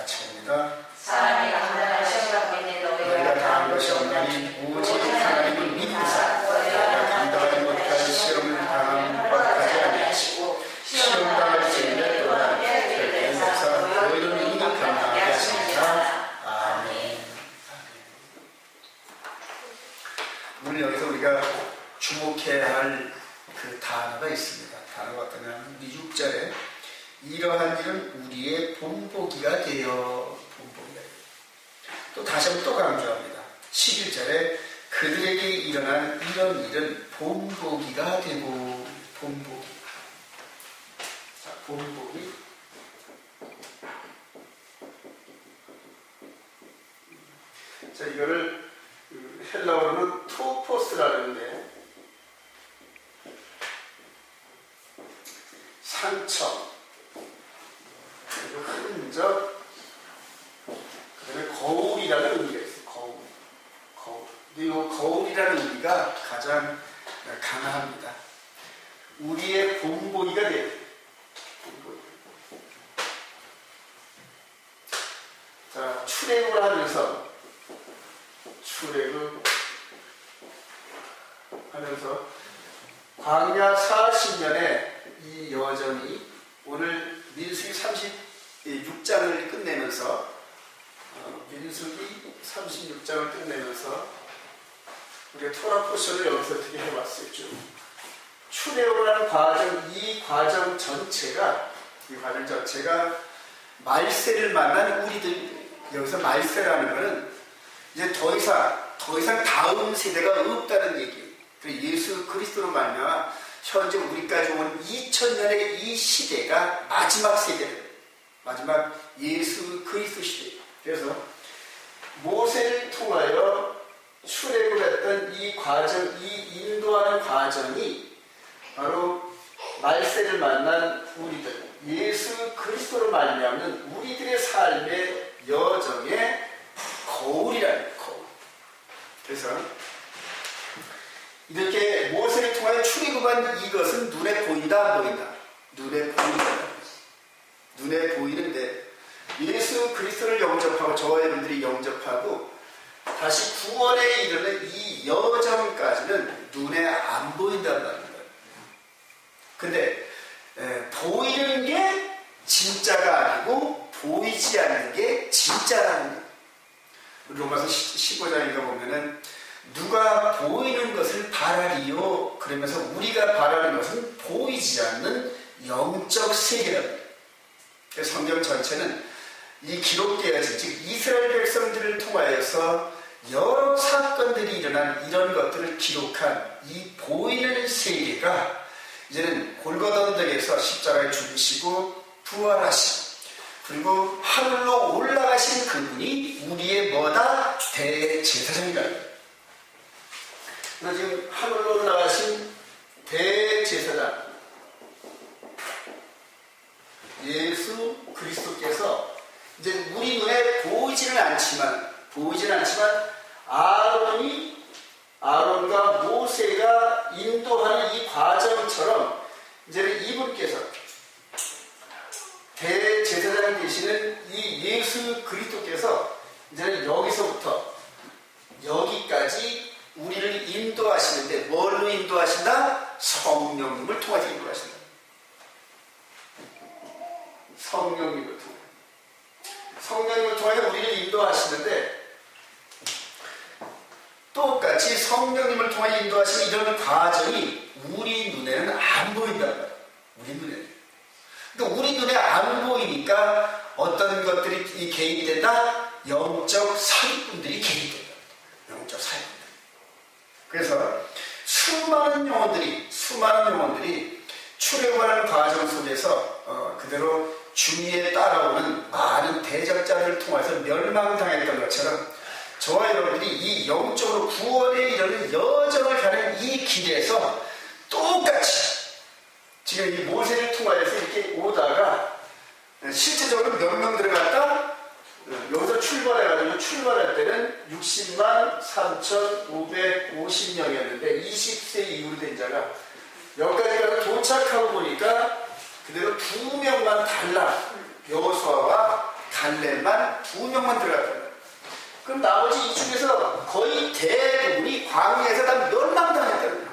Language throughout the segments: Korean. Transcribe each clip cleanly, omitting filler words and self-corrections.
같이 봅니다. 사람이 감당할 시험받고 있는 너희가 당한 것이 없나니 오직 하나님을 믿으사 너희가 감당하지 못할 시험을 당함 허락하지 아니하시고 시험 당할 지은데 또한 그렇게 해서 너희를 이미 감당하게 하시니라. 아멘. 오늘 여기서 우리가 주목해야 할 그 단어가 있습니다. 단어가 어떠냐 하면 6절에 이러한 일은 우리의 본보기가 되어 본보기가 되어. 또 다시 한번 또 강조합니다. 11절에 그들에게 일어난 이런 일은 본보기가 되고 본보기. 자, 본보기. 자, 이거를 헬라어로는 토포스라는데 상처, 그리고 흔적, 그 다음에 거울이라는 의미가 있어요. 거울. 근데 이 거울이라는 의미가 가장 강합니다. 우리의 본보기가 돼요. 본보기. 자, 출애굽을 하면서 광야 40년에 이 여정이 오늘 민수기 36장을 끝내면서 민수기 36장을 끝내면서 우리가 토라 포션을 여기서 어떻게 해봤어요. 출애굽하는 과정, 이 과정 전체가 말세를 만난 우리들. 여기서 말세라는 것은 이제 더 이상 다음 세대가 없다는 얘기예요. 예수 그리스도로 말미암아 현재 우리까지 온 2000년의 이 시대가 마지막 세대예요. 마지막 예수 그리스도 시대예요. 그래서 모세를 통하여 출애굽했던 이 과정, 이 인도하는 과정이 바로 말세를 만난 우리들, 예수 그리스도로 말미암는 우리들의 삶의 여정의 거울이라는 거울. 그래서 이렇게 모세를 통하여 출애굽한 이것은 눈에 보인다, 안 보인다? 눈에 보인다. 눈에 보이는데 예수 그리스도를 영접하고 저와 여러분들이 영접하고 다시 구원에 이르는 이 여정까지는 눈에 안 보인다는 거예요. 근데 보이는 게 진짜가 아니고 보이지 않는 게 진짜라는 거예요. 로마서 15장에 보면은 누가 보이는 것을 바라리요? 그러면서 우리가 바라는 것은 보이지 않는 영적 세계랍니다. 성경 전체는 이 기록되어진 즉 이스라엘 백성들을 통하여서 여러 사건들이 일어난 이런 것들을 기록한 이 보이는 세계가 이제는 골고다 언덕에서 십자가에 죽으시고 부활하시고 그리고 하늘로 올라가신 그분이 우리의 뭐다? 대제사장이다. 지금 하늘로 올라가신 대제사장 예수 그리스도께서 이제 우리 눈에 보이지는 않지만 아론과 모세가 인도하는 이 과정처럼 이제는 이분께서 대제사장 되시는 이 예수 그리스도께서 이제는 여기서부터 여기까지 우리를 인도하시는데 뭘로 인도하신다? 성령님을 통해서 인도하신다. 성령님을 통해서 우리를 인도하시는데 똑같이 성령님을 통해 인도하시는 이런 과정이 우리 눈에는 안 보인다. 우리 눈에는. 그러니까 우리 눈에 안 보이니까 어떤 것들이 개입이 된다? 영적 사기꾼들이 개입이 된다. 영적 사기꾼들. 그래서 수많은 영혼들이 출애굽하는 과정 속에서 그대로 주위에 따라오는 많은 대적자들을 통해서 멸망당했던 것처럼 저와 여러분들이 이 영적으로 구원에 이르는 여정을 가는 이 길에서 똑같이 지금 이 모세를 통하여서 이렇게 오다가 실제적으로 몇 명 들어갔다? 여기서 출발할 때는 60만 3,550명이었는데 20세 이후로 된 자가 여기까지 가서 도착하고 보니까 그대로 2명만 달라 여호수아와 갈렙만 2명만 들어갔단 말이에요. 그럼 나머지 이 중에서 거의 대부분이 광야에서 다 멸망당했다는 거예요.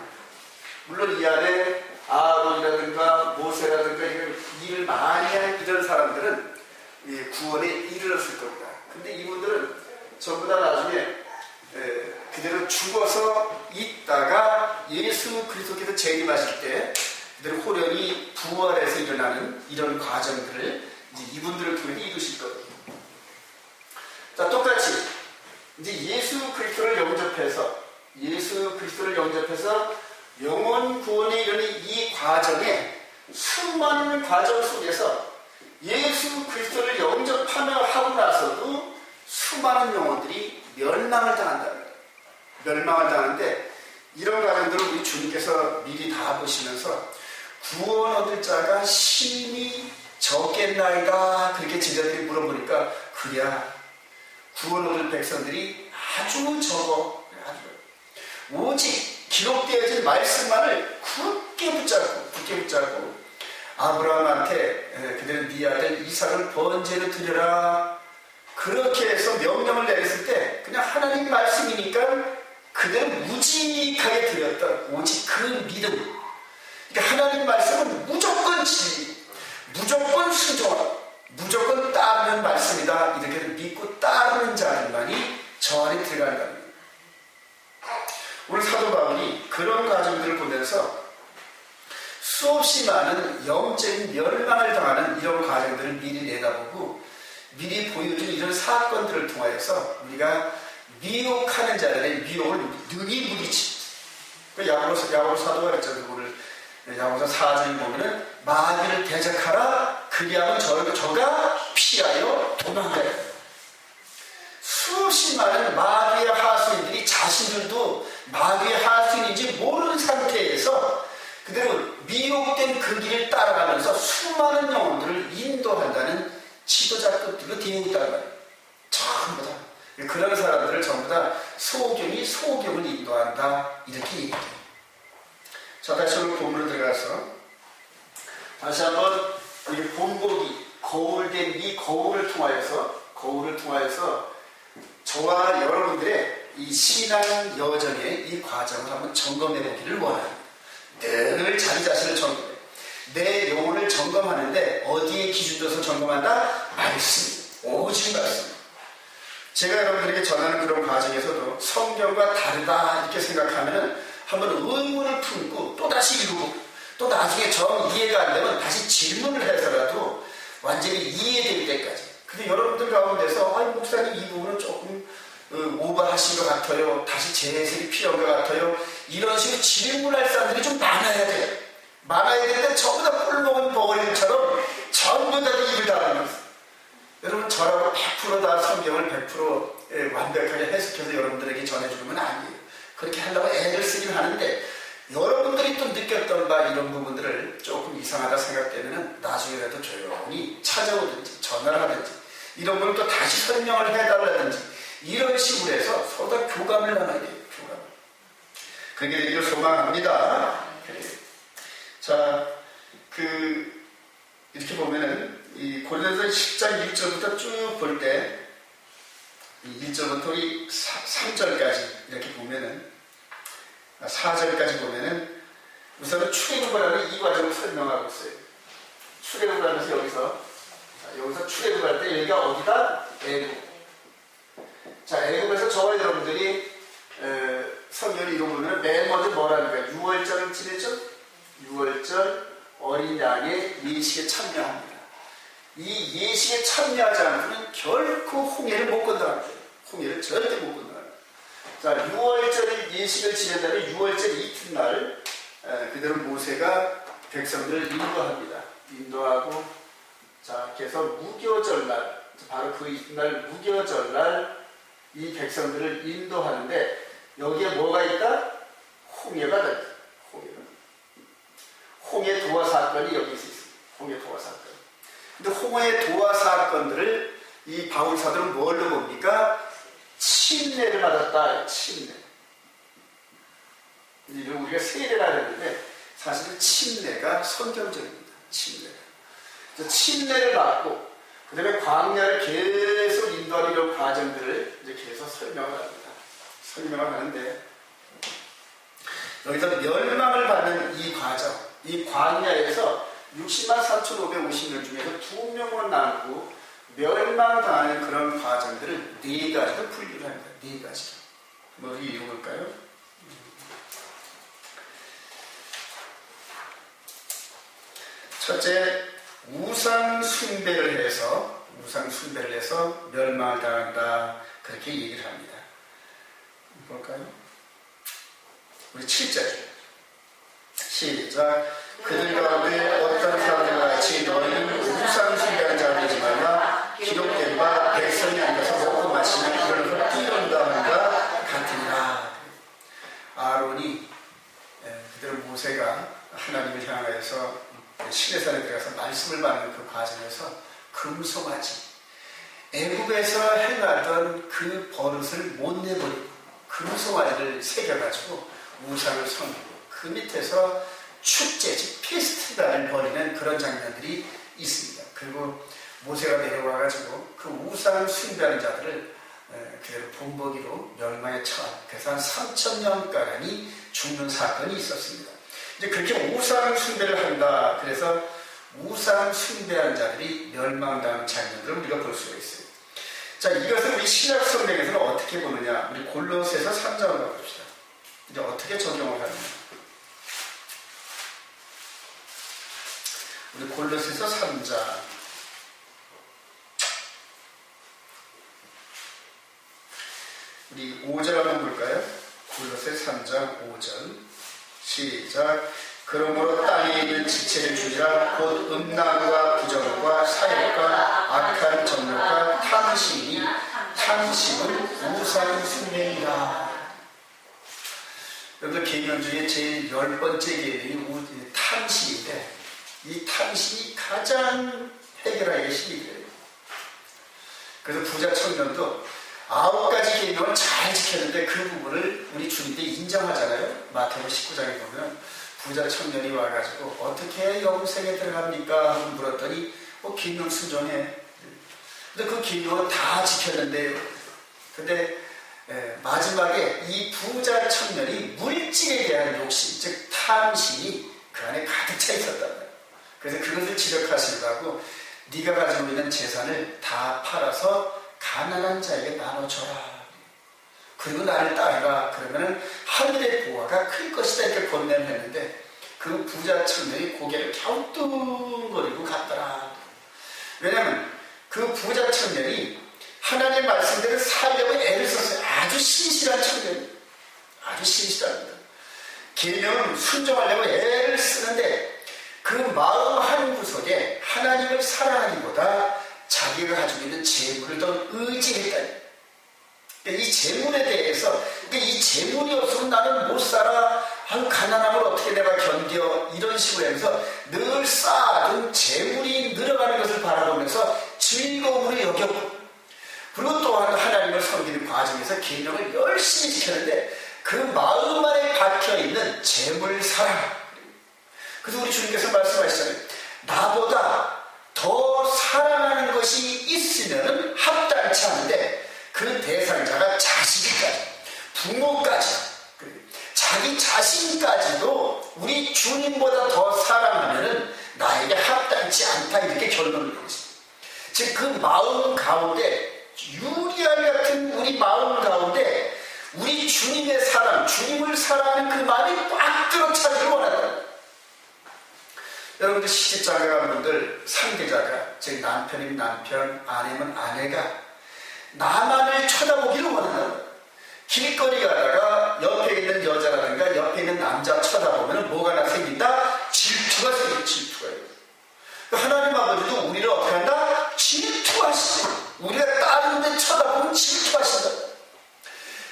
물론 이 안에 아론이라든가 모세라든가 이런 일을 많이 한 이런 사람들은 구원에 이르렀을 겁니다. 근데 이분들은 전부 다 나중에 그대로 죽어서 있다가 예수 그리스도께서 재림하실 때 그대로 호련히 부활해서 일어나는 이런 과정들을 이제 이분들을 통해 이루실 거거든요. 자, 똑같이 이제 예수 그리스도를 영접해서 영혼 구원에 이르는 이 과정에 수많은 과정 속에서 예수 그리스도를 영접하며 하고 나서도 수많은 영혼들이 멸망을 당한다는 거예요. 멸망을 당하는데 이런 과정들을 우리 주님께서 미리 다 보시면서 구원 얻을 자가 심히 적겠나이다 그렇게 제자들이 물어보니까 그래야 구원 얻을 백성들이 아주 적어. 오직 기록되어진 말씀만을 굳게 붙잡고 아브라함한테 그들은 네 아들 이삭을 번제로 드려라 그렇게 해서 명령을 내렸을 때 그냥 하나님 말씀이니까 그들은 무직하게 드렸던 오직 그 믿음. 그러니까 하나님 말씀은 무조건 진리, 무조건 순종하고 무조건 따르는 말씀이다. 이렇게 믿고 따르는 자들만이 저 안에 들어간다는 거예요. 오늘 사도 바울이 그런 과정들을 보면서 수없이 많은 영적인 멸망을 당하는 이런 과정들을 미리 내다보고 미리 보여준 이런 사건들을 통하여서 우리가 미혹하는 자들의 미혹을 능히 물리치. 야고보 사도가 그랬잖아요. 오늘 야고보서 4장에 보면은 마귀를 대적하라 그리하면 저가 피하여 도망가요. 수없이 많은 마귀의 하수인들이 자신들도 마귀의 하수인인지 모르는 상태에서 그대로 미혹된 그 길을 따라가면서 수많은 영혼들을 인도한다는 지도자급들로 되어 있다는 말이에요. 전부 다. 그런 사람들을 전부 다 소경을 인도한다. 이렇게 얘기해요. 자, 다시 오늘 본문으로 들어가서 다시 한번 우리 본보기 거울된 이 거울을 통하여서 저와 여러분들의 이 신앙 여정의 이 과정을 한번 점검해 보기를 원합니다. 늘 자기 자신을 점검해. 내 영혼을 점검하는데 어디에 기준 둬서 점검한다? 말씀. 오직 말씀. 제가 여러분들에게 전하는 그런 과정에서도 성경과 다르다 이렇게 생각하면은 한번 의문을 품고 또다시 이루고 또 나중에 정 이해가 안 되면 다시 질문을 해서라도 완전히 이해될 때까지. 근데 여러분들 가운데서 목사님 이 부분은 조금 오버하신 것 같아요. 다시 재해석이 필요한 것 같아요. 이런 식으로 질문할 사람들이 좀 많아야 돼요. 많아야 되는데 전부 다 꿀먹은 벙어리들처럼 전부 다 입을 닫으면서 여러분 저라고 100% 다 성경을 100% 완벽하게 해석해서 여러분들에게 전해주는 건 아니에요. 그렇게 하려고 애를 쓰긴 하는데 여러분들이 또 느꼈던 바 이런 부분들을 조금 이상하다 생각되면 나중에라도 조용히 찾아오든지 전화를 하든지 이런 부분을 또 다시 설명을 해달라든지 이런 식으로 해서 서로 다 교감을 나눠야 돼요. 교감. 그게 되기를 소망합니다. 자, 이렇게 보면은 이 고린도서 10장 1절부터 쭉 볼 때 1절부터 이 3절까지 이렇게 보면은 4절까지 보면은 우선 출애굽을 하는 이 과정을 설명하고 있어요. 출애굽을 하면서 여기서 출애굽을 할 때 여기가 어디다? 애굽. 자, 애굽에서 저와 여러분들이 성경을 읽어보면 맨 먼저 뭐라는 거예요? 6월절을 지내죠? 6월절 어린 양의 예식에 참여합니다. 이 예식에 참여하지 않으면 결코 홍해를 못 건너는 거예요. 홍해를 절대 못 건너는 거예요. 자, 6월절 예식을 지낸다면 6월절 이튿날 그대로 모세가 백성들을 인도합니다. 인도하고 자, 그래서 무교절날 바로 그 이튿날 무교절날 이 백성들을 인도하는데 여기에 뭐가 있다? 홍해가 있다. 홍해 도화 사건이 여기 있습니다. 홍해 도화 사건. 근데 홍해 도화 사건들을 이 바울 사도는 뭘로 봅니까? 침례를 받았다. 침례. 이를 우리가 세례라 하는데 사실은 침례가 성경적입니다. 침례를 받고 그 다음에 광야를 계속 인도하는 이런 과정들을 이제 계속 설명을 합니다. 설명을 하는데, 여기서 멸망을 받는 이 과정, 이 광야에서 60만 4,550명 중에서 2명만 남고 멸망당하는 그런 과정들을 4가지로 분류를 합니다. 4가지. 뭐 읽어볼까요? 첫째, 우상 숭배를 해서 멸망을 당한다. 그렇게 얘기를 합니다. 볼까요? 우리 7절. 시작. 그들 가운데 어떤 사람들과 같이 너희는 우상 숭배하는 자들이지 말라. 기록된 바 백성이 앉아서 먹고 마시는 그런 뛰어온다 하는가 같으니라. 아론이 그대로 모세가 하나님을 향하여서 시내산에 들어가서 말씀을 받는 그 과정에서 금송아지, 애굽에서 행하던 그 버릇을 못 내버리고 금송아지를 새겨가지고 우상을 섬기고 그 밑에서 축제, 즉 페스티벌을 벌이는 그런 장면들이 있습니다. 그리고 모세가 내려와가지고 그 우상 숭배하는 자들을 그대로 본보기로 멸망에 처한, 그래서 한 3,000년가량이 죽는 사건이 있었습니다. 이제 그렇게 우상 숭배를 한다. 그래서 우상 숭배하는 자들이 멸망당한 장면들을 우리가 볼 수가 있어요. 자, 이것을 우리 신약 성경에서는 어떻게 보느냐? 우리 골로새서 3장을 가봅시다. 이제 어떻게 적용을 하느냐? 우리 골로새서 3장. 우리 5절 한번 볼까요? 골로새 3장 5절. 시작. 그러므로 땅에 있는 지체를 주니라. 곧 음란과 부정과 사욕과 악한 정욕과 탐심이, 탐심은 우상 숭배이라. 여러분들 계명 중에 제일 10번째 계명이 탐심인데, 이 탐심이 가장 해결하기가 힘이 돼요. 그래서 부자 청년도 9가지 계명을 잘 지켰는데 그 부분을 우리 주님께 인정하잖아요. 마태복음 19장에 보면 부자 청년이 와가지고 어떻게 영생에 들어갑니까? 하고 물었더니 계명 순종해. 근데 그 계명은 다 지켰는데요. 근데 마지막에 이 부자 청년이 물질에 대한 욕심, 즉 탐심이 그 안에 가득 차 있었단 말이에요. 그래서 그것을 지적하시려고 네가 가지고 있는 재산을 다 팔아서 가난한 자에게 나눠줘라. 그리고 나를 따르라. 그러면 하늘의 보화가 클 것이다. 이렇게 권면을 했는데 그 부자 청년이 고개를 갸우뚱거리고 갔더라. 왜냐하면 그 부자 청년이 하나님의 말씀대로 살려고 애를 썼어요. 아주 신실한 청년이. 아주 신실합니다. 계명은 순종하려고 애를 쓰는데 그 마음 한 구석에 하나님을 사랑하기보다 자기가 가지고 있는 재물을 더 의지했다. 이 재물에 대해서, 이 재물이 없으면 나는 못 살아. 가난함을 어떻게 내가 견뎌. 이런 식으로 해서 늘 쌓아둔 재물이 늘어가는 것을 바라보면서 즐거움으로 여겼고, 그리고 또한 하나님을 섬기는 과정에서 계명을 열심히 지켰는데 그 마음 안에 박혀있는 재물 사랑. 그래서 우리 주님께서 말씀하시잖아요. 나보다 더 사랑하는 것이 있으면 합당치 않은데 그 대상자가 자식까지, 부모까지, 자기 자신까지도 우리 주님보다 더 사랑하면 나에게 합당치 않다. 이렇게 결론을 내렸습니다. 즉 그 마음 가운데, 유리알 같은 우리 마음 가운데 우리 주님의 사랑, 주님을 사랑하는 그 마음이 꽉 들어차기를 원한다. 여러분들 시집장가분들 상대자가, 즉 남편이면 남편, 아내면 아내가 나만을 쳐다보기를 원한다. 길거리 가다가 옆에 있는 여자라든가 옆에 있는 남자 쳐다보면 뭐가 나 생긴다? 질투가 생긴다. 질투가. 하나님 아버지도 우리를 어떻게 한다? 질투하시죠. 우리가 다른 데 쳐다보면 질투하신다.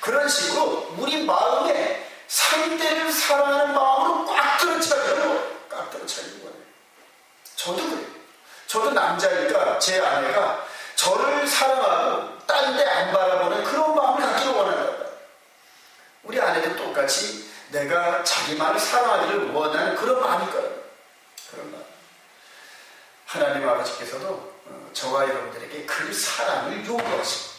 그런 식으로 우리 마음에 상대를 사랑하는 마음으로 꽉 들어차기를 원해요. 저도 그래요. 저도 남자니까 제 아내가 저를 사랑하고 딴 데 안 바라보는 그런 마음을 갖기를 원한다. 우리 아내도 똑같이 내가 자기만을 사랑하기를 원하는 그런 마음일 거예요. 그런 마음. 하나님 아버지께서도 저와 여러분들에게 그 사랑을 요구하시고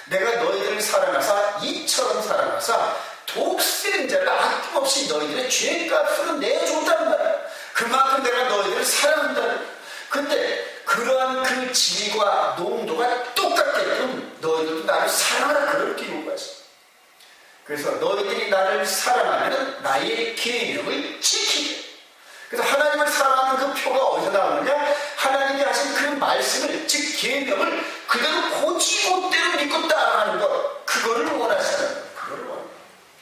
내가 너희들을 사랑하사 이처럼 사랑하사 독생자를 아낌없이 너희들의 죄값으로 내줬단 말이야. 그만큼 내가 너희들을 사랑한다. 근데 그러한 그 질과 농도가 똑같게끔 너희들도 나를 사랑하라 그렇게 요구하시. 그래서 너희들이 나를 사랑하면 나의 계명을 지키게. 그래서 하나님을 사랑하는 그 표가 어디서 나오느냐? 하나님이 하신 그 말씀을, 즉 계명을 그대로 고지못대로 믿고 따라가는 것, 그거를 원하시는 거예요. 그거를 원해요.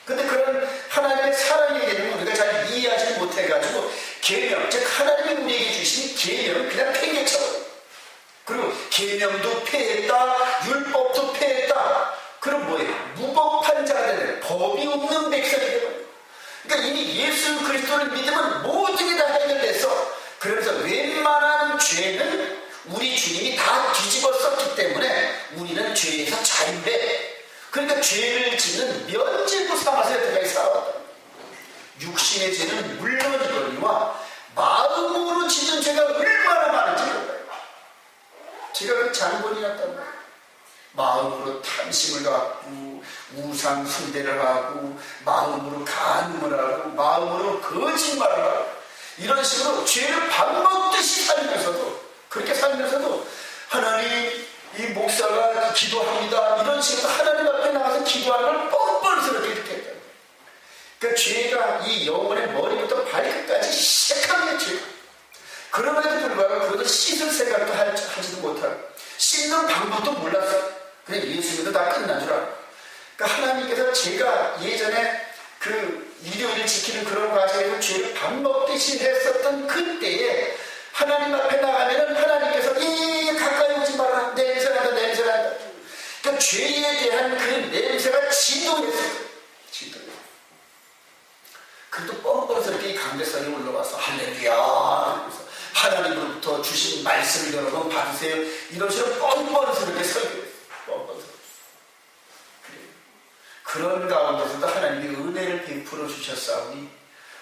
근데 그런 하나님의 사랑의 개념을 우리가 잘 이해하지 못해가지고 계명, 즉 하나님이 우리에게 주신 계명을 그냥 팽개쳐버려요. 그리고 계명도 폐했다, 율법도 폐했다. 그럼 뭐예요? 무법한 자가 되는, 법이 없는 백성이 되는. 그러니까 이미 예수 그리스도를 믿으면 모든 게 다 해결돼서, 그러면서 웬만한 죄는 우리 주님이 다 뒤집어 썼기 때문에 우리는 죄에서 자유해. 그러니까 죄를 짓는 면죄부 삼아서 여태까지 살아왔다. 육신의 죄는 물론이거니와 마음으로 짓는 죄가 얼마나 많은지 몰라요. 제가 그 장본이었단 말이에요. 마음으로 탐심을 갖고 우상 숭배를 하고 마음으로 간음을 하고 마음으로 거짓말을 하고 이런 식으로 죄를 밥 먹듯이 살면서도, 그렇게 살면서도 하나님, 이 목사가 기도합니다, 이런 식으로 하나님 앞에 나가서 기도하는 걸 뻔뻔스럽게 이렇게 했다. 그러니까 죄가 이 영혼의 머리부터 발끝까지 시작하는 게 죄가. 그럼에도 불구하고 그것을 씻을 생각도 하지도 못하고 씻는 방법도 몰랐어요. 그냥 예수님도 다 끝난 줄 알고. 그러니까 하나님께서 제가 예전에 그 일요일 지키는 그런 과정에서 죄를 밥 먹듯이 했었던 그때에 하나님 앞에 나가면은 하나님께서 가까이 오지 마라, 냄새난다, 냄새난다. 그러니까 죄에 대한 그 냄새가 진동했어요. 진동했어요. 그래도 뻔뻔스럽게 강대상에 올라와서 할렐루야, 그래서 하나님으로부터 주신 말씀을 여러분 받으세요, 이런 식으로 뻔뻔스럽게 설교했어요. 뻔뻔스럽게. 그런 가운데서도 하나님이 은혜를 베풀어 주셨사오니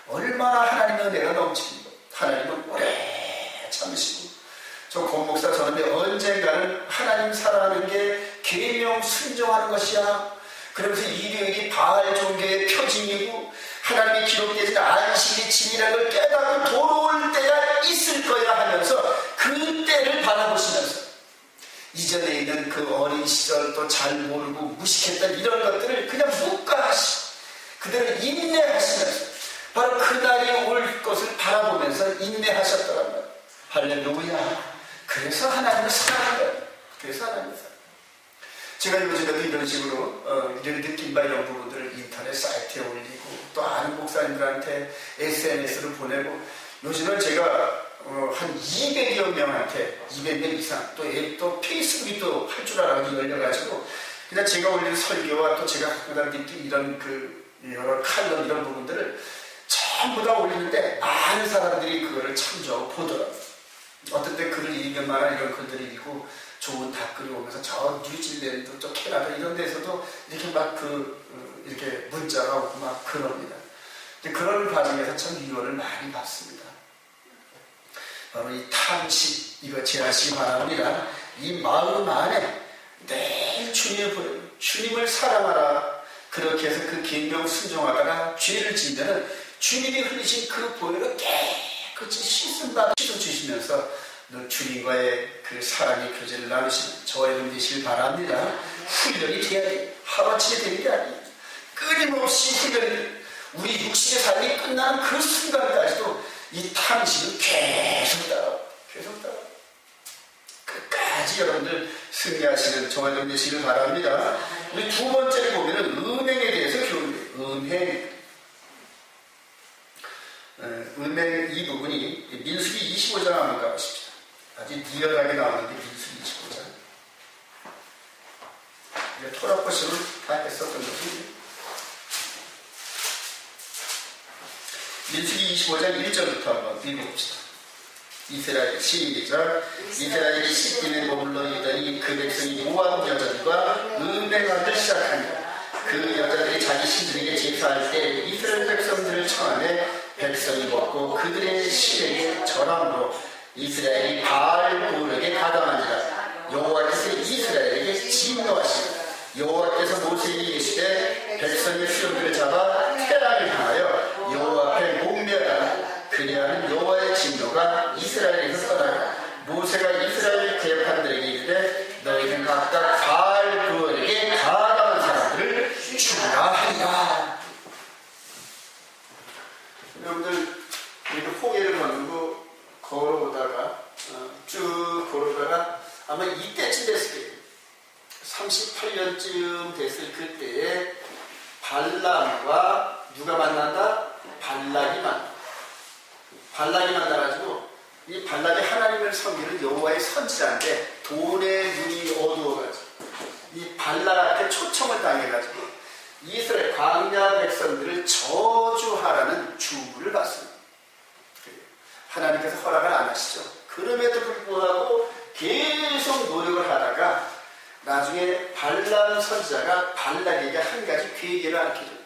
얼마나 하나님의 은혜가 넘치는 것. 하나님은 오래 참으시고, 저 권목사 저런데 언젠가는 하나님 사랑하는 게 계명 순종하는 것이야, 그러면서 일요일이 바알 종교의 표징이고 하나님이 기록되진 안식의 진이라는 걸 깨닫고 돌아올 때가 있을 거야 하면서 그 때를 바라보시면서 이전에 있는 그 어린 시절 또 잘 모르고 무식했던 이런 것들을 그냥 묵과하시고 그대로 인내하시면서 바로 그날이 올 것을 바라보면서 인내하셨더란 말이에요. 할렐루야. 그래서 하나님을 사랑하는 거예요. 그래서 하나님을 사랑해요. 제가 요즘에도 이런 식으로 이런 느낌 바 이런 부분들을 인터넷 사이트에 올리고 또 아는 목사님들한테 SNS를 보내고, 요즘은 제가 한 200여 명한테 200명 이상 또 페이스북이 또 할 줄 알아가지고 열려가지고 그냥 제가 올린 설교와 또 제가 갖고 다니는 느낌 이런 그 여러 칼럼 이런 부분들을 전부 다 올리는데 많은 사람들이 그거를 참조하고 보더라고요. 어떤 때 글을 읽을 만한 이런 글들을 읽고 좋은 답글이 오면서 저 뉴질랜드 또 캐나다 이런 데서도 이렇게 막 이렇게 문자가 오고 막 그럽니다. 그런 과정에서 참 위로를 많이 받습니다. 바로 이 탐심, 이거 제하시기 바랍니다. 이 마음 안에 매일 주님을 보여, 주님을 사랑하라. 그렇게 해서 그 계명 순종하다가 죄를 지으면 주님이 흘리신 그 보혈을 깨끗이 씻어주시면서 늘 주님과의 그 사랑의 교제를 나누시는 저와 여러분 되시길 바랍니다. 훈련이 돼야 돼요. 하루아침에 되는 게 아니에요. 끊임없이 훈련이, 우리 육신의 삶이 끝나는 그 순간까지도 이 탐심은 계속 따라. 끝까지 여러분들 승리하시는 저와 여러분 되시길 바랍니다. 우리 두 번째를 보면은 은행에 대해서 교훈해요. 은행 이 부분이 민수기 25장 한번 가보십시다. 아주 리얼하게 나오는데 민수기 25장. 토라포식을 다 했었던 것이 민수기 25장 1절부터 한번 읽어봅시다. 이스라엘 시작. 이스라엘이 씻기는 머물러 있더니 그 백성이 모압 여자들과 은행하기 시작하니라. 그 여자들이 자기 신들에게 제사할 때 이스라엘 백성들을 청하매 백성이 먹고 그들의 신에게 절함으로 이스라엘이 바알볼에게 가담하니라. 여호와께서 이스라엘에게 진노하시니 여호와께서 모세에게 이르시되 백성의 수령들을 잡아 테라를 향하여 여호와 앞에 목멸하라. 그리하면 여호와의 진노가 이스라엘에서 떠나라. 모세가 이스라엘 계획한들에게 이르되 너희는 각각 바알볼에게 가담한 사람들을 죽으라 하리라. 여러분들 이렇게 호계를 거두고 걸어오다가 쭉 걸어오다가 아마 이때쯤 됐을 거예요. 38년쯤 됐을 그때에 발람과 누가 만난다? 발락이 만나가지고 이 발락이 하나님을 섬기는 여호와의 선지자인데 돈의 눈이 어두워가지고 이 발락한테 초청을 당해가지고 이스라엘 광야 백성들을 저주하라는 주문을 받습니다. 하나님께서 허락을 안 하시죠. 그럼에도 불구하고 계속 노력을 하다가 나중에 발람 선지자가 발락에게 한 가지 계기를 알려줘요.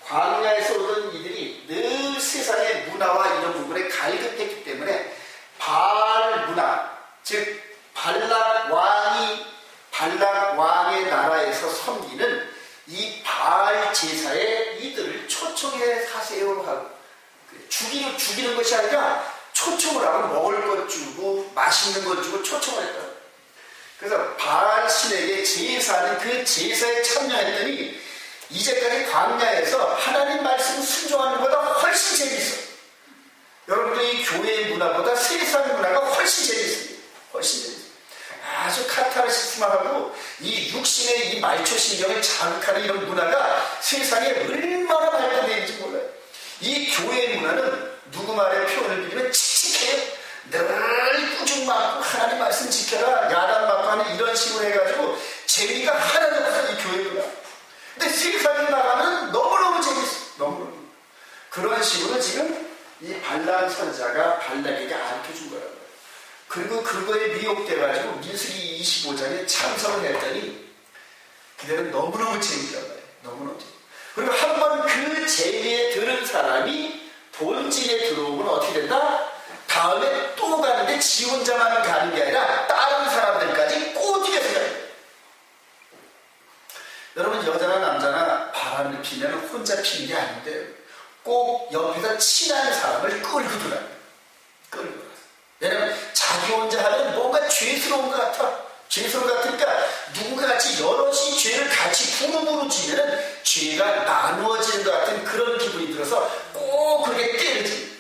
광야에서 오던 이들이 늘 세상의 문화와 이런 부분에 갈급했기 때문에 바알 문화, 즉 발락 왕의 나라에서 섬기는 이 바알 제사에 이들을 초청해 사세요 하고 죽이는 것이 아니라 초청을 하고 먹을 것 주고 맛있는 것 주고 초청을 했다. 그래서 바알 신에게 제사하는 그 제사에 참여했더니 이제까지 광야에서 하나님 말씀 순종하는 것보다 훨씬 재밌어. 여러분들이 교회의 문화보다 세상 문화가 훨씬 재밌습니다. 훨씬 재밌어요. 아주 카타르시스하고 이 육신의 이 말초신경을 자극하는 이런 문화가 세상에 얼마나 발달되어 있는지 몰라요. 이 교회의 문화는 누구 말에 표현을 빌리면 칙칙해요. 늘 꾸중 맞고 하나님 말씀 지켜라 야단 맞고 하는 이런 식으로 해가지고 재미가 하나도 없어요. 이 교회 문화. 근데 세상에 나가면 너무너무 재밌어. 너무너무. 그런 식으로 지금 이 발람 선자가 발락에게 알려준 거라고요. 그리고 그거에 미혹돼가지고 민수기 25장에 참석을 했더니 그대는 너무너무 재밌단 말이에요. 너무너무 재밌어. 그리고 한 번 그 재미에 들은 사람이 본질에 들어오면 어떻게 된다? 다음에 또 가는데 지 혼자만 가는 게 아니라 다른 사람들까지 꼬드겨서 가요. 여러분 여자나 남자나 바람을 피면 혼자 피는 게 아닌데 꼭 옆에서 친한 사람을 끌고 들어요. 끌고 들어요. 왜냐면 자기 혼자 하면 뭔가 죄스러운 것 같아. 죄스러운 것 같으니까 누군가 같이 여럿이 죄를 같이 부르부르 지면 죄가 나누어지는 것 같은 그런 기분이 들어서 꼭 그렇게 때려지.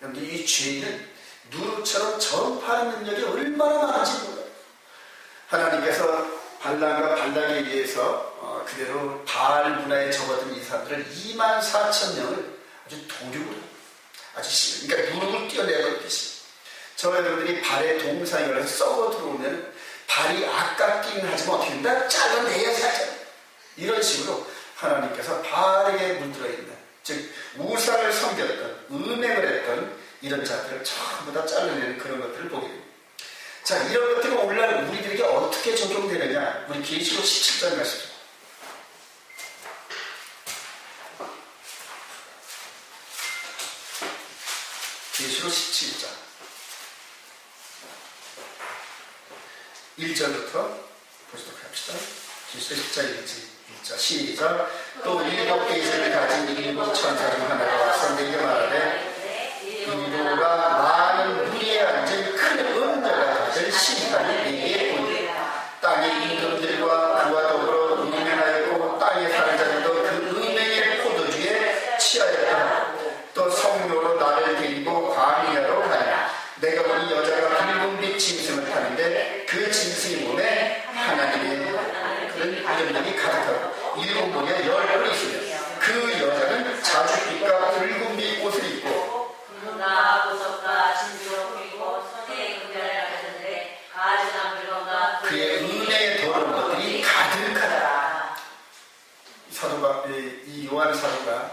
여러분들 이 죄는 누룩처럼 전파하는 능력이 얼마나 많은지 몰라요. 하나님께서 발람과 발락에 의해서 그대로 바알 문화에 접어든 이 사람들을 24,000명을 아주 도륙으로 아주 그러니까 누룩을 띄어내버리듯이 저와 여러분들이 발에 동상이 올라서 썩어 들어오면 발이 아깝긴 하지만 어떻게 된다? 잘라내야지 하잖아요. 이런 식으로 하나님께서 발에 물들어 있는 즉 우상을 섬겼던 음행을 했던 이런 자들을 전부 다 잘라내는 그런 것들을 보게 됩니다. 자, 이런 것들이 오늘날 우리들에게 어떻게 적용되느냐? 우리 계시록 17장 말씀. 계시록 17장 1절부터 보시도록 합시다. 계시록 10장 1절 시작. 또 일곱 계시를 가진 일곱 천사 중 하나가 와서 내게 말하되 인도가 많은 무리에 앉은 큰 음녀가 가질 심판이 내게 보이리라. 땅의 임금들과 그와 더불어 음행하였고 땅에 사는 자들도 그 음행의 포도주에 취하였다. 또 성로로 나를 데리고 광야로 가냐. 내가 보니 여자가 붉은빛 짐승을 타는데 그 짐승의 몸에 하나님의 그런 이름들이 가득하고 일곱 무리에 10뿔이 있으며 그 여자는 자줏빛과 붉은빛 옷을 입고 금과 보석과 진주로 꾸미고 손에 금전을 가졌는데 가지나 물건과 그의 은혜에 더러운 것들이 가득하다. 사도가 이 요한 사도가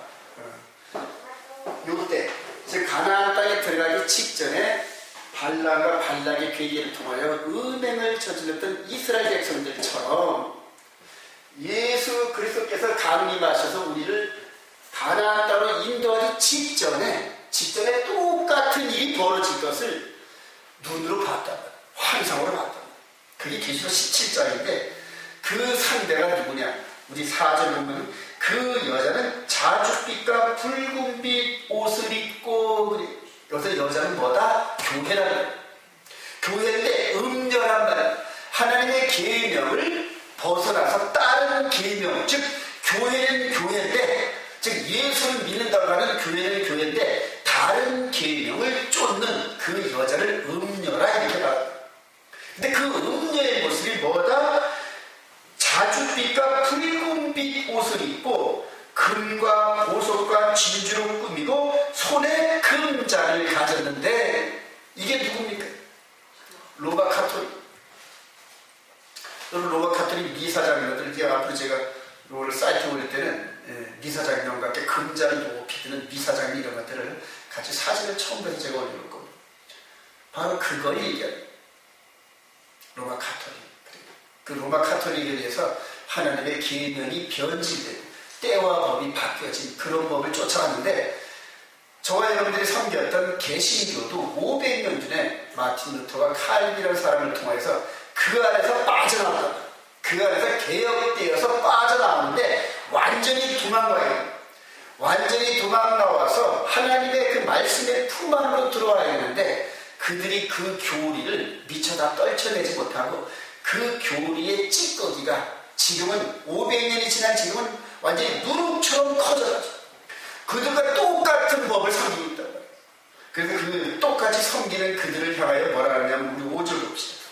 요때 즉 가나안 땅에 들어가기 직전에 발람과 발락의 계기를 통하여 은행을 저질렀던 이스라엘 백성들처럼 예수 그리스도께서 강림하셔서 우리를 가나안 땅으로 인도하기 직전에 직전에 똑같은 일이 벌어질 것을 눈으로 봤단 말이에요. 환상으로 봤단 말이에요. 그게 계시록 17장인데 그 상대가 누구냐? 우리 4절 보면 그 여자는 자줏빛과 붉은빛 옷을 입고, 여기서 여자는 뭐다? 교회라는 거예요. 교회인데 음녀란 말이에요. 하나님의 계명을 벗어나서 다른 계명, 즉 교회는 교회인데, 즉 예수를 믿는다고 하는 교회는 교회인데 다른 계명을 쫓는 그 여자를 음녀라 이렇게 말합니다. 근데 그 음녀의 모습이 뭐다? 자줏빛과 붉은빛 옷을 입고 금과 보석과 진주로 꾸미고 손에 금잔을 가졌는데, 이게 누굽니까? 로마 카톨릭. 로마 카톨릭 미사장님들, 이제 앞으로 제가 롤 사이트 올릴 때는 미사장님과 함께 금잔을 높이 드는 미사장님 이런 것들을 같이 사진을 처음 해서 제가 올려놓을 겁니다. 바로 그걸 얘기하는 로마 카톨릭. 그 로마 카톨릭에 대해서 하나님의 계명이 변질된, 때와 법이 바뀌어진 그런 법을 쫓아왔는데, 저와 여러분들이 섬겼던 개신교도 500년 전에 마틴 루터가 칼빈이라는 사람을 통해서 그 안에서 빠져나왔다. 그 안에서 개혁되어서 빠져나오는데 완전히 도망가요. 완전히 도망 나와서 하나님의 그 말씀의 품 안으로 들어와야 되는데, 그들이 그 교리를 미처 다 떨쳐내지 못하고 그 교리의 찌꺼기가 지금은 500년이 지난 지금은 완전히 누룩처럼 커져가죠. 그들과 똑같은 법을 섬기고 있단 말이에요. 그래서 그 똑같이 섬기는 그들을 향하여 뭐라 하냐면, 우리 5절 봅시다.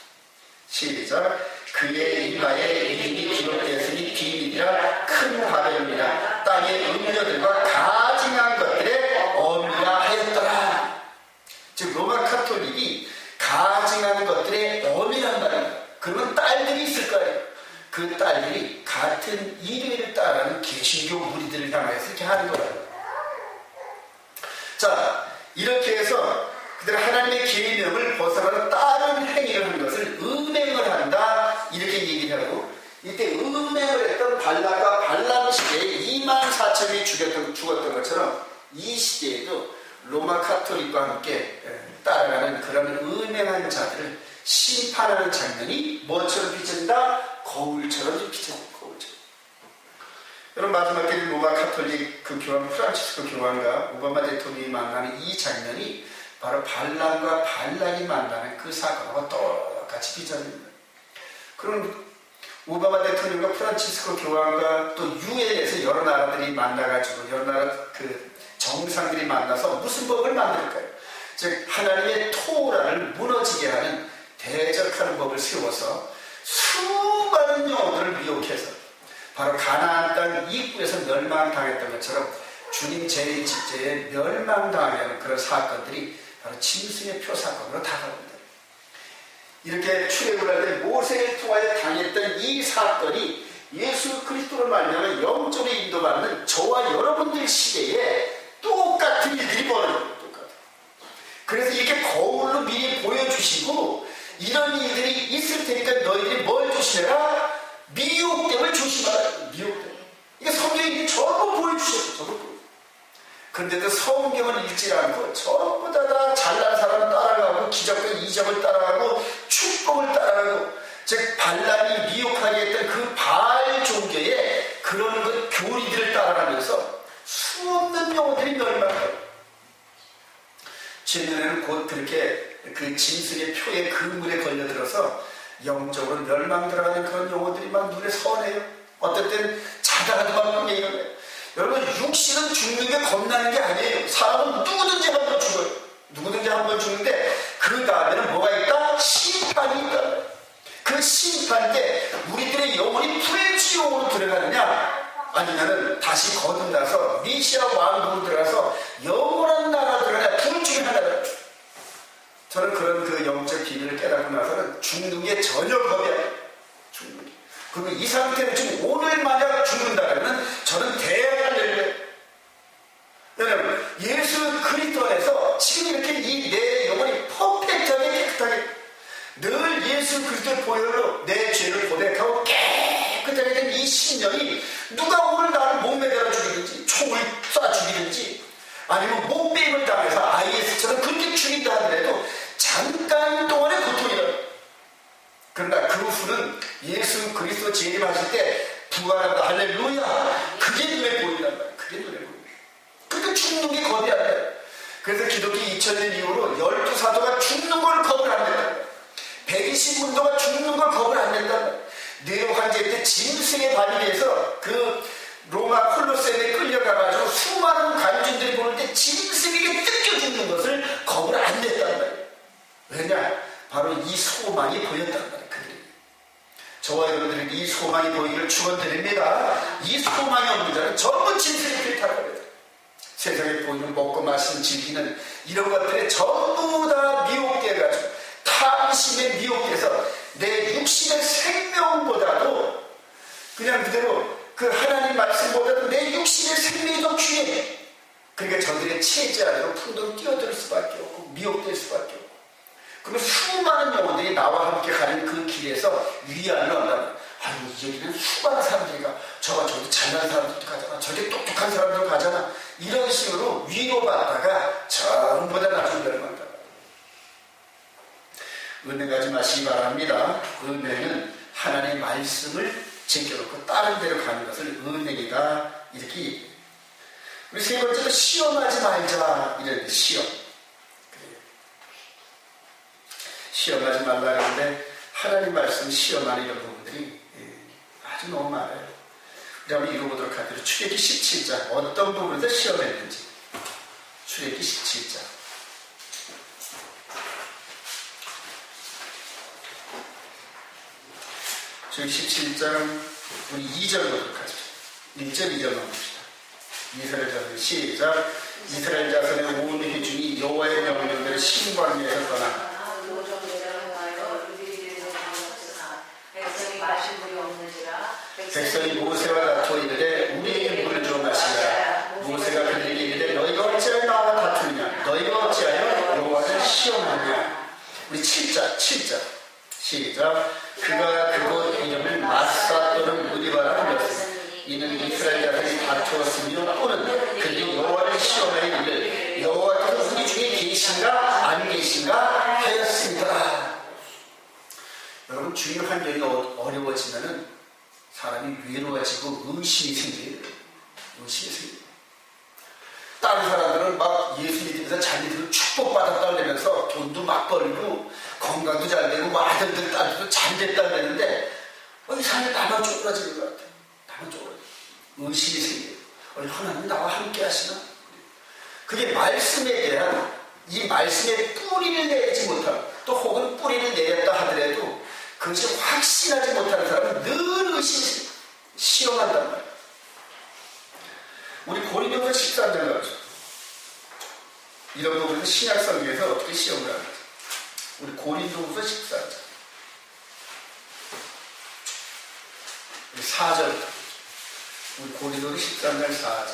시작. 그의 이마에 이름이 기록되었으니 비밀이라 큰 바벨이라 땅의 음녀들과 가증한 것들에 어미라 하였더라. 즉 로마 카톨릭이 가증한 것들에 어미란 말입니다. 그러면 딸들이 있을 거예요. 그 딸들이 같은 이래를 따르는 개신교 무리들을 향해서 이렇게 하는 거예요. 자, 이렇게 해서 그들은 하나님의 계명을 벗어나서 다른 행위를 하는 것을 음행을 한다, 이렇게 얘기를 하고, 이때 음행을 했던 발락과 발람 시대에 24,000명이 죽었던 것처럼 이 시대에도 로마 카톨릭과 함께 따라가는 그런 음행한 자들을 심판하는 장면이 뭐처럼 비친다? 거울처럼 비친다. 거울처럼. 여러분, 마지막 때 로마 카톨릭 그 교황 프란치스코 교황과 오바마 대통령이 만나는 이 장면이 바로 발람과 발락이 만나는 그 사건과 똑같이 비춰집니다. 그럼 오바마 대통령과 프란치스코 교황과 또 유엔에서 여러 나라들이 만나가지고 여러 나라 그 정상들이 만나서 무슨 법을 만들까요? 즉 하나님의 토라를 무너지게 하는 대적하는 법을 세워서 수많은 영혼들을 미혹해서 바로 가나안 땅 입구에서 멸망당했던 것처럼 주님 재림 직제에 멸망당하게 하는 그런 사건들이 바로 짐승의 표 사건으로 다가옵니다. 이렇게 출애굽을 할 때 모세를 통하여 당했던 이 사건이 예수 그리스도로 말미암아 영적으로 인도받는 저와 여러분들 시대에 똑같은 일들이 벌어집니다. 똑같아요. 그래서 이렇게 거울로 미리 보여주시고 이런 일들이 있을 테니까 너희들이 뭘 조심해라? 미혹됨을 조심하라. 미혹됨. 이게 성경이 전부 보여주셨어요. 전부 보여주셨어요. 그런데도 성경을 읽지 않고 전부 다 잘난 사람 따라가고 기적과 이적을 따라가고 축복을 따라가고, 즉 발람이 미혹하게 했던 그 바알 종교의 그런 그 교리들을 따라가면서 수없는 영혼들이 멸망해요. 최근에는 곧 그렇게 그 짐승의 표에 그물에 걸려들어서 영적으로 멸망 들어가는 그런 영혼들이 막 눈에 선해요. 어떨 땐 자다가도 막 그게 일어나요. 여러분, 육신은 죽는 게 겁나는 게 아니에요. 사람은 누구든지 한 번 죽어요. 누구든지 한 번 죽는데 그 다음에는 뭐가 있다? 심판이 있다. 그 심판 때 우리들의 영혼이 불지옥으로 들어가느냐, 아니면은 다시 거듭나서 메시아 왕국으로 들어가서 영원한 나라로 들어가냐, 둘 중에 하나다. 저는 그런 그 영적 비밀을 깨닫고 나서는 죽는 게 전혀 겁이 안 나요. 죽는 게. 그리고 이 상태는 지금 오늘 만약 죽는다면 저는 대학을 열려요. 여러분, 예수 그리스도 안에서 지금 이렇게 이 내 영혼이 퍼펙트하게 깨끗하게 늘 예수 그리스도의 보혈로 내 죄를 고백하고 깨끗하게 된 이 신령이 누가 오늘 나를 목매달아 죽이든지 총을 쏴 죽이든지 아니면 목배임을 당해서 그러나 그 후는 예수 그리스도 재림하실 때 부활한다 할렐루야, 그게 눈에 보인단 말이에요. 그게 눈에 보여요. 그러니까 죽는 게 겁이 안 돼요. 그래서 기독교 2000년 이후로 12사도가 죽는 걸 겁을 안 낸다. 120문도가 죽는 걸 겁을 안 낸다. 네로 황제 때 짐승에 발휘해서 그 로마 콜로세움에 끌려가가지고 수많은 관중들이 보는 때 짐승에게 뜯겨 죽는 것을 겁을 안 냈단 말이에요. 왜냐? 바로 이 소망이 보였단 말이에요. 그들이. 저와 여러분들은 이 소망이 보이기를 축원드립니다. 이 소망이 없는 자는 전부 짐승에 필탈합니다. 세상에 보이는 먹고 마시는 즐기는 이런 것들에 전부 다 미혹되어가지고 탐심에 미혹돼서 내 육신의 생명보다도 그냥 그대로 그 하나님 말씀보다도 내 육신의 생명이 더 귀해. 그러니까 저들의 체제 안으로 풍덩 뛰어들 수밖에 없고 미혹될 수밖에 없고, 그리고 수많은 영혼들이 나와 함께 가는 그 길에서 위안을 얻는다. 아유, 여기는 수많은 사람들이 가. 저기 잘난 사람들도 가잖아. 저기 똑똑한 사람들 가잖아. 이런 식으로 위로받다가 전부 다 나중에 멸망한다. 은혜 가지 마시기 바랍니다. 은혜는 하나님의 말씀을 제껴놓고 다른 데로 가는 것을 은혜이다, 이렇게 얘기해요. 우리 세 번째로 시험하지 말자, 이랬는데 시험. 그래요. 시험하지 말라 그러는데 하나님 말씀 시험하는 이런 부분들이 아주 너무 많아요. 우리 한번 읽어보도록 하죠. 출애기 17장 어떤 부분에서 시험했는지. 출애기 17장 저희 17장 우리 2절 보도록 하죠. 1절 2절만 봅시다. 이스라엘 자손 시작. 이스라엘 자손의 온 회중이 여호와의 명령대로 신광야에서 떠나 백성이 모세와 다투어 이르되 우리에게 물을 줘 마시라. 모세가 그들에게 이르되 너희가 어찌하여 나와 다투느냐, 너희가 어찌하여 여호와를 시험하느냐. 우리 7절 시작. 그가 그곳 이름을 마사 또는 무디바라 불렀으니 이는 이스라엘 자손이 다투었으며 또는 그들이 여호와를 시험하여 이르되 여호와께서 우리 중에 계신가 안 계신가 하였습니다. 여러분, 주의 환경이 어려워지면은 사람이 외로워지고 의심이 생겨요. 다른 사람들은 막 예수 믿으면서 자기들은 축복받았다 그러면서 돈도 막 벌고 건강도 잘 되고 뭐 아들들 딸들도 잘 됐다 그랬는데 이상하게 나만 쪼그라지는 것 같아요. 나만 쪼그라져. 의심이 생겨요. 하나님 나와 함께 하시나? 그게 말씀에 대한 이 말씀에 뿌리를 내지 못하고 또 혹은 뿌리를 내렸다 하더라도 그것이 확신하지 못하는 사람은 늘 의심이 시험한단 말이에요. 우리 고린도서 13장 가죠. 이런 부분은 신약성경에서 어떻게 시험을 하는지. 우리 고린도서 14장 우리 4절. 우리 고린도서 13장 4절.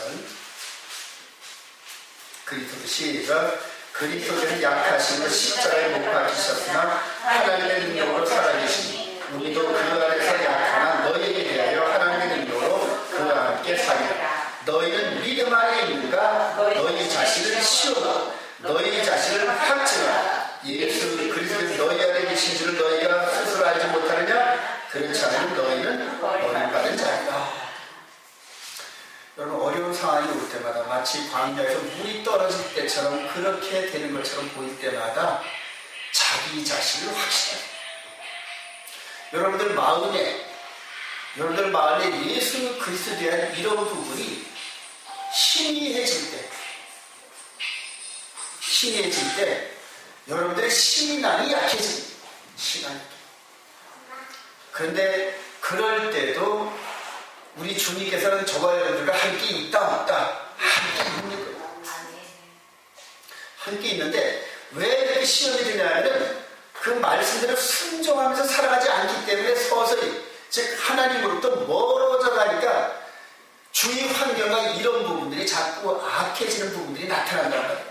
그리스도 시작. 그리스도는 약하심으로 십자가에 못 박히셨으나 하나님의 능력으로 살아계시니 우리도 그 안에서 약하나 너희에게 대하여 하나님의 능력으로 그와 함께 살리라. 너희는 믿음 안에 있는가? 너희 자신을 시험하고 너희 자신을 학증하라. 예수 그리스도는 너희 안에 계신 줄을 너희가 스스로 알지 못하느냐? 그렇지 않으면 너희는 버림받은 자이다. 여러분, 어려운 상황이 올 때마다 마치 광야에서 물이 떨어질 때처럼 그렇게 되는 것처럼 보일 때마다 자기 자신을 확신해요. 여러분들 마음에 예수 그리스도에 대한 이런 부분이 희미해질 때 여러분들의 신앙이 약해집니다. 그런데 그럴 때도 우리 주님께서는 저와 여러분들과 함께 있다 없다 함께 있는 거예요. 함께 있는데 왜 이렇게 시험이 되냐면 그 말씀대로 순종하면서 살아가지 않기 때문에 서서히, 즉 하나님으로부터 멀어져 가니까 주위 환경과 이런 부분들이 자꾸 악해지는 부분들이 나타난단 말이에요.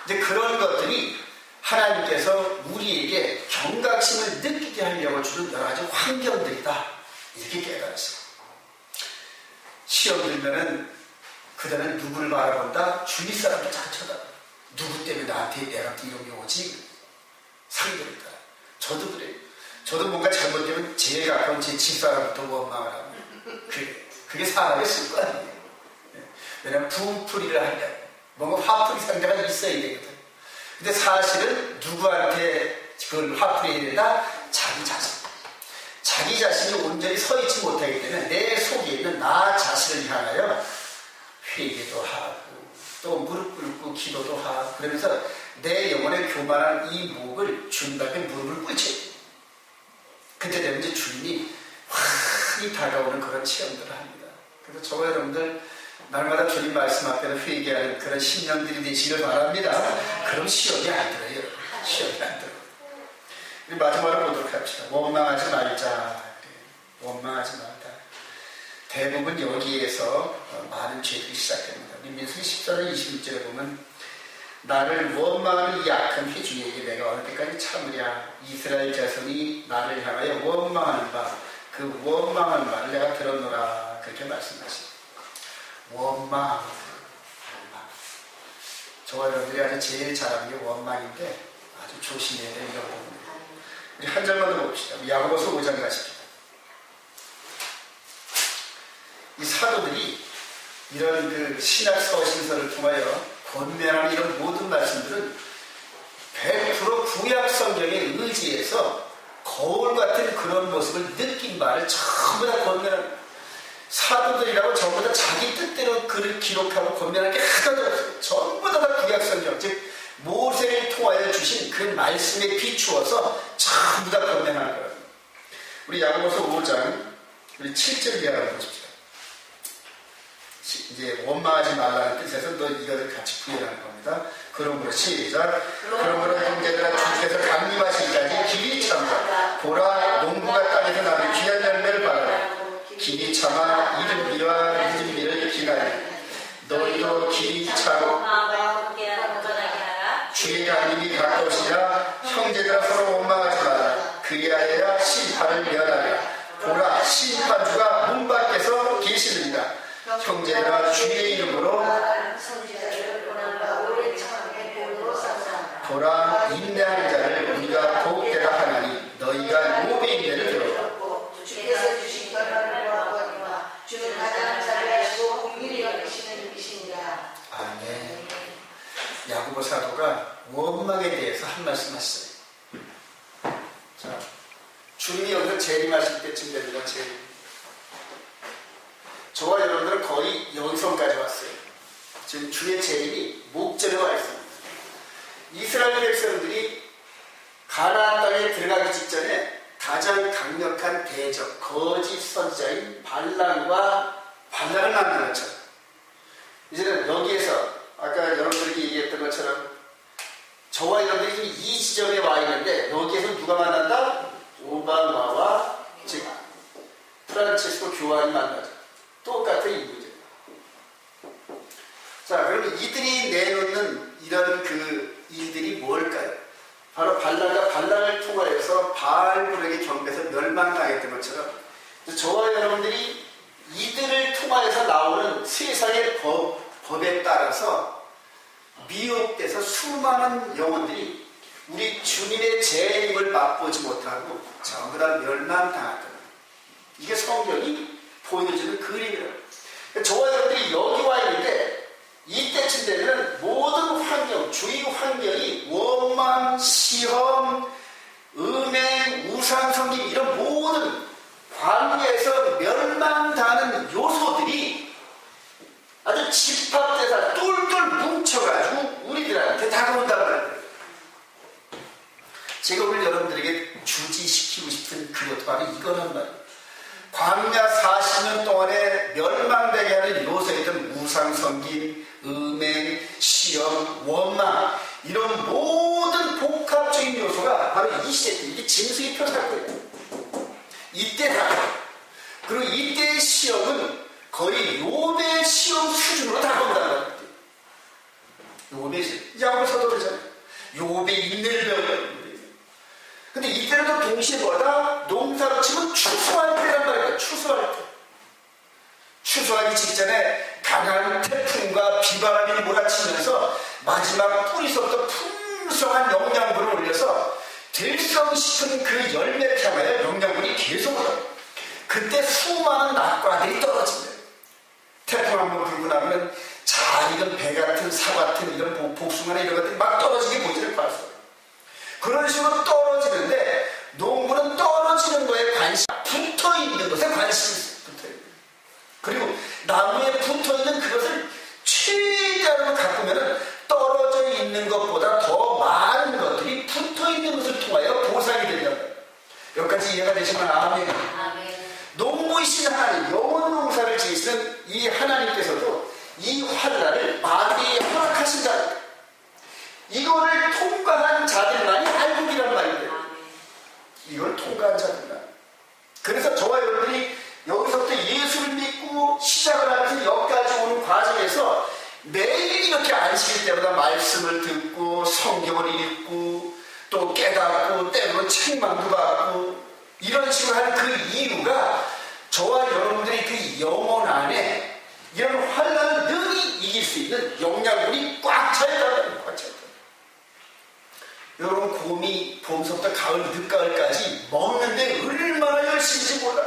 이제 그런 것들이 하나님께서 우리에게 경각심을 느끼게 하려고 주는 여러 가지 환경들이다, 이렇게 깨달았어요. 시험 들면은 그대는 누구를 바라본다? 주위 사람들 잘 쳐다봐. 누구 때문에 나한테 내가 이런 게 오지? 상대를 따라. 저도 그래요. 저도 뭔가 잘못되면 제일 가까운 제 집사람부터 원망을 하고 그게 사람의 습관이에요. 왜냐하면 분풀이를 하려고 뭔가 화풀이 상대가 있어야 되거든. 근데 사실은 누구한테 그걸 화풀이해야 된다? 자기 자신. 자기 자신이 온전히 서 있지 못하기 때문에 내 속에 있는 나 자신을 향하여 회개도 하고 또 무릎 꿇고 기도도 하고 그러면서 내 영혼의 교만한 이 목을 주님 앞에 무릎을 꿇지. 그때 되면 이제 주님이 환히 다가오는 그런 체험들을 합니다. 그래서 저와 여러분들 날마다 주님 말씀 앞에서 회개하는 그런 신령들이 되시길 바랍니다. 그럼 시험이 안 들어요. 시험이 안 들어요. 우리 마지막으로 보도록 합시다. 원망하지 말자. 원망하지 말자. 대부분 여기에서 많은 죄들이 시작됩니다. 우리 민수기 14절 26절에 보면 나를 원망하는 이 악한 회중에게 내가 어느 때까지 참으랴. 이스라엘 자손이 나를 향하여 원망하는 바 그 원망하는 말을 내가 들었노라. 그렇게 말씀하십니다. 원망. 저와 여러분들이 아주 제일 잘하는 게 원망인데 아주 조심해야 돼요. 이런 부분. 우리 한 절만 더 봅시다. 야고보서 5장 가십시다. 이 사도들이 이런 그 신약 서신서를 통하여 권면하는 이런 모든 말씀들은 100% 구약 성경에 의지해서 거울 같은 그런 모습을 느낀 바를 전부 다 권면합니다. 사도들이라고 전부 다 자기 뜻대로 글을 기록하고 권면할 게 하나도 없어요. 전부 다 구약 성경, 즉 모세를 통하여 주신 그 말씀에 비추어서 전부 다 권면하는 거예요. 우리 야고보서 5장 우리 7절 이하를 보십시오. 이제 원망하지 말라는 뜻에서 너 이것을 같이 구현하는 겁니다. 그러므로 시작. 그러므로 형제들아 주께서 강림하시기까지 길이 참아 보라 농부가 땅에서 나는 귀한 열매를 받아라. 길이 참아 이른 비와 늦은 비를 기다리라. 너희도 길이 차고 주의 강림이 가까우시라. 형제들아 서로 원망하지 마라. 그리하여야 심판을 면하리라. 보라 심판주가 문 밖에서 계시느니라. 형제들아 주의 이름으로 보라 인내하는 자를 우리가 복되라 하나니 너희가 욥의 인내를 들어라. 주께서 주신 결과를 보았거니와 주는 가장 자비하시고 공의를 여기시는 이시니라. 아멘. 야고보 사도가 원망에 대해서 한 말씀 하셨어요. 자, 주님이 여기서 재림하실 때쯤 됩니다. 재림. 저와 여러분들은 거의 여기서까지 왔어요. 지금 주의 재림이 목전에 와 있습니다. 이스라엘 백성들이 가나안 땅에 들어가기 직전에 가장 강력한 대적, 거짓 선지자인 발람을 만난 것처럼 이제는 여기에서 아까 여러분들이 얘기했던 것처럼 저와 여러분들이 지금 이 지점에 와 있는데 여기에서 누가 만난다? 오바마와 즉 프란치스코 교황이 만나죠. 똑같은 이 문제. 자, 그러면 이들이 내놓는 이런 그 일들이 뭘까요? 바로 발람을 통하여서 바알불에게 경배해서 멸망당했던 것처럼 저와 여러분들이 이들을 통하여서 나오는 세상의 법에 따라서 미혹돼서 수많은 영혼들이 우리 주님의 재림을 맛보지 못하고 전부 다 멸망당하던 이게 성경이 보여주는 그림이라고. 저와 여러분들이 여기 와 있는데 이때쯤 되면 모든 환경, 주위 환경이 원망, 시험, 음행, 우상성김 이런 모든 관계에서 멸망당하는 요소들이 아주 집합돼서 똘똘 뭉쳐가지고 우리들한테 다가온단 말이에요. 제가 오늘 여러분들에게 주지시키고 싶은 그것 바로 이거란 말이에요. 광야 40년 동안에 멸망되게 하는 요소이던 우상성김, 음행, 시험, 원망 이런 모든 복합적인 요소가 바로 이 시대 때 이게 짐승이 표현할 거예요. 이때다. 그리고 이때의 시험은 거의 욥의 시험 수준으로 다가온다는 거예요. 욥의 시험. 야고보 사도잖아요. 욥의 인내를 배워요. 근데 이때는 또 동시에 뭐다? 농사로 치면 추수할 때란 말이에요. 추수할 때. 추수하기 직전에 강한 태풍과 비바람이 몰아치면서 마지막 뿌리서부터 풍성한 영양분을 올려서 들썩 싶은 그 열매를 향하여 영양분이 계속 올라요. 그때 수많은 낙과들이 떨어집니다. 태풍 한번 불고 나면 잘 익은 배 같은 사 같은 이런 복숭아나 이런 것들이 막 떨어지게 보이지를 않았어요. 그런 식으로 떨어지는데 농부는 떨어지는 거에 관심, 붙어있는 것에 관심이 있어요. 붙어있는. 그리고 나무에 붙어있는 그것을 최대한으로 가꾸면 떨어져 있는 것보다 더 많은 것들이 붙어있는 것을 통하여 보상이 된다는 거예요. 여기까지 이해가 되시면 아멘. 농부이신 하나님, 영원 농사를 지으시는 이 하나님께서도 이 환난을 마귀에 허락하신다. 이거를 통과한 자들만이 알국이란 말인데, 이걸 통과한 자들만. 그래서 저와 여러분이 여기서부터 예수를 믿고 시작을 하면서 여기까지 오는 과정에서 매일 이렇게 안식일 때마다 말씀을 듣고 성경을 읽고 또 깨닫고 때로는 책망도 받고 이런 식으로 하는 그 이유가 저와 여러분들이 그 영혼 안에 이런 환난을 능히 이길 수 있는 영양분이 꽉 차있다는 꽉 차있다. 여러분 곰이 봄부터 가을 늦가을까지 먹는데 얼마나 열심인지 몰라.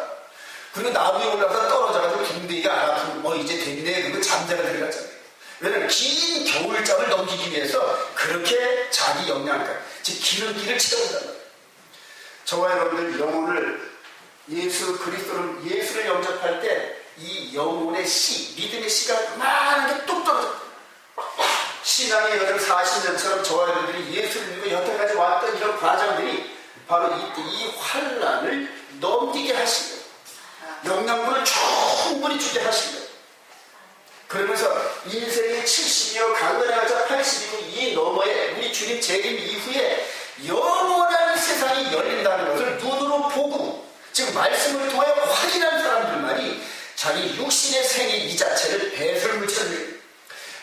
그리고 나무에 올라가서 떨어져가지고 궁둥이가 안 아프고 이제 됐네 그리고 잠자가 들어갔잖아요. 왜냐하면 긴 겨울잠을 넘기기 위해서 그렇게 자기 영양가 즉 기름기를 채운단 말이에요. 저와 여러분들 영혼을 예수를 영접할 때 이 영혼의 씨, 믿음의 씨가 많은 게 뚝 떨어져요. 신앙의 여정 40년처럼 저와 여러분들이 예수를 믿고 여태까지 왔던 이런 과정들이 바로 이때 이 환난을 넘기게 하시고 영양분을 충분히 주게 하시고 그러면서 인생의 70이요 강건해가자 80이고 이 너머에 우리 주님 재림 이후에 영원한 세상이 열린다는 것을 눈으로 보고 지금 말씀을 통해 확인한 사람들만이 자기 육신의 생애 이 자체를 배설물처럼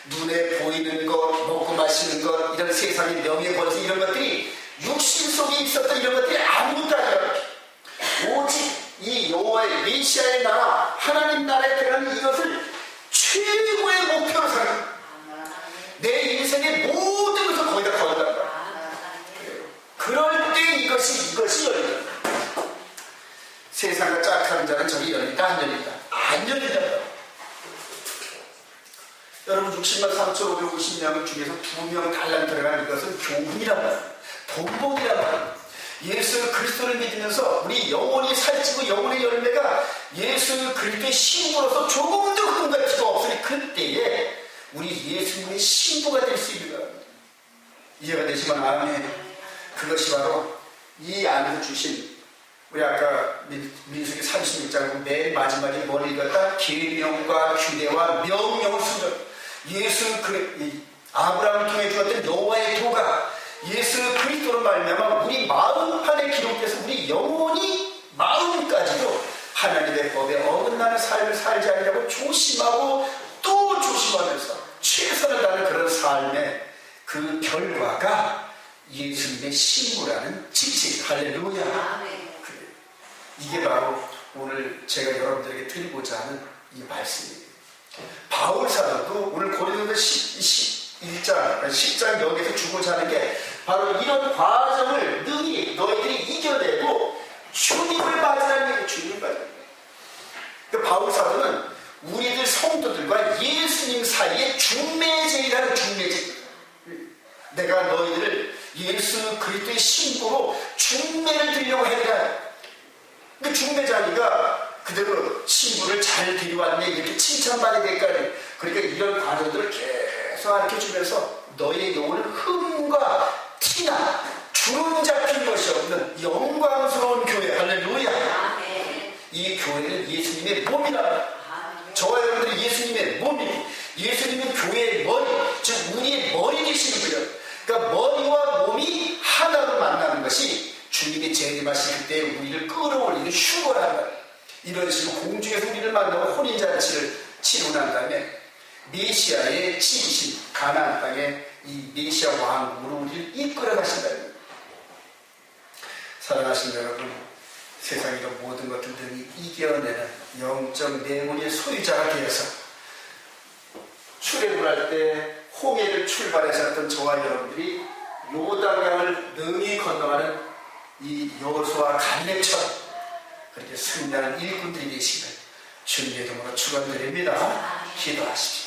눈에 보이는 것, 먹고 마시는 것, 이런 세상의 명예 권세 이런 것들이 육신 속에 있었던 이런 것들이 아무것도 아니라 오직 이 여호와의 메시아의 나라, 하나님 나라에 들어가는 이것을 최고의 목표로 삼는 내 인생의 모든 것을 거기다 걸어다. 그럴 때 이것이 열린다. 세상과 짝하는 자는 저기 열린다 안 열린다? 안 열린다. 여러분 60만 3,550명 중에서 2명 달랑 들어간 이것은 교훈이란 말이에요. 본보기란 말이에요. 예수 그리스도를 믿으면서 우리 영혼이 살찌고 영혼의 열매가 예수 그리스도의 신부로서 조금도 흠과 티가 없으니 그때에 우리 예수님의 신부가 될 수 있는 겁니다. 이해가 되시면 아멘. 그것이 바로 이 안에서 주신 우리 아까 민수기 36장 맨 마지막에 뭘 읽었다? 계명과 규례와 명령을 순종. 아브라함을 통해 주었던 여호와의 도가 예수 그리스도로 말미암아 우리 마음판에 기록돼서 우리 영혼이 마음까지도 하나님의 법에 어긋나는 삶을 살지 않으려고 조심하고 또 조심하면서 최선을 다하는 그런 삶의 그 결과가 예수님의 신부라는 지식. 할렐루야. 이게 바로 오늘 제가 여러분들에게 드리고자 하는 이 말씀이에요. 바울 사도도 오늘 고린도서 10장 여기서 주고자 하는 게 바로 이런 과정을 능히 너희들이 이겨내고 주님을 맞으라는 얘기예요. 주님을 맞으라는 얘기예요. 그러니까 바울 사도는 우리들 성도들과 예수님 사이에 중매제이라는 중매제. 내가 너희들을 예수 그리스도의 신부로 중매를 드리려고 하리라. 근데 중매자니까 그대로 신부를 잘 데려왔네 이렇게 칭찬받아야 될까. 그러니까 이런 과정들을 계속 가르쳐주면서 너의 영혼을 흠과 티나 주름 잡힌 것이 없는 영광스러운 교회. 할렐루야. 이 교회는 예수님의 몸이라. 저와 여러분들이 예수님의 몸이 예수님은 교회의 머리, 즉 우리의 머리 되시는 거예요. 그러니까 머리와 몸이 하나로 만나는 것이 주님이 재림하실 그때 우리를 끌어올리는 휴거란 말이에요. 이런 식으로 공중에서 우리를 만나고 혼인잔치를 치르고 난 다음에 메시아의 집이신 가나안 땅에 이 메시아 왕국으로 우리를 이끌어 가신다는 거예요. 사랑하신 여러분, 세상의 모든 것들을 이겨내는 영적 내문의 소유자가 되어서 출애굽을 할 때 홍해를 출발하셨던 저와 여러분들이 요단강을 능히 건너가는 이 여호수아 갈렙처럼 그렇게 승리하는 일꾼들이 되시길 주님의 이름으로 축원드립니다. 기도하십시오.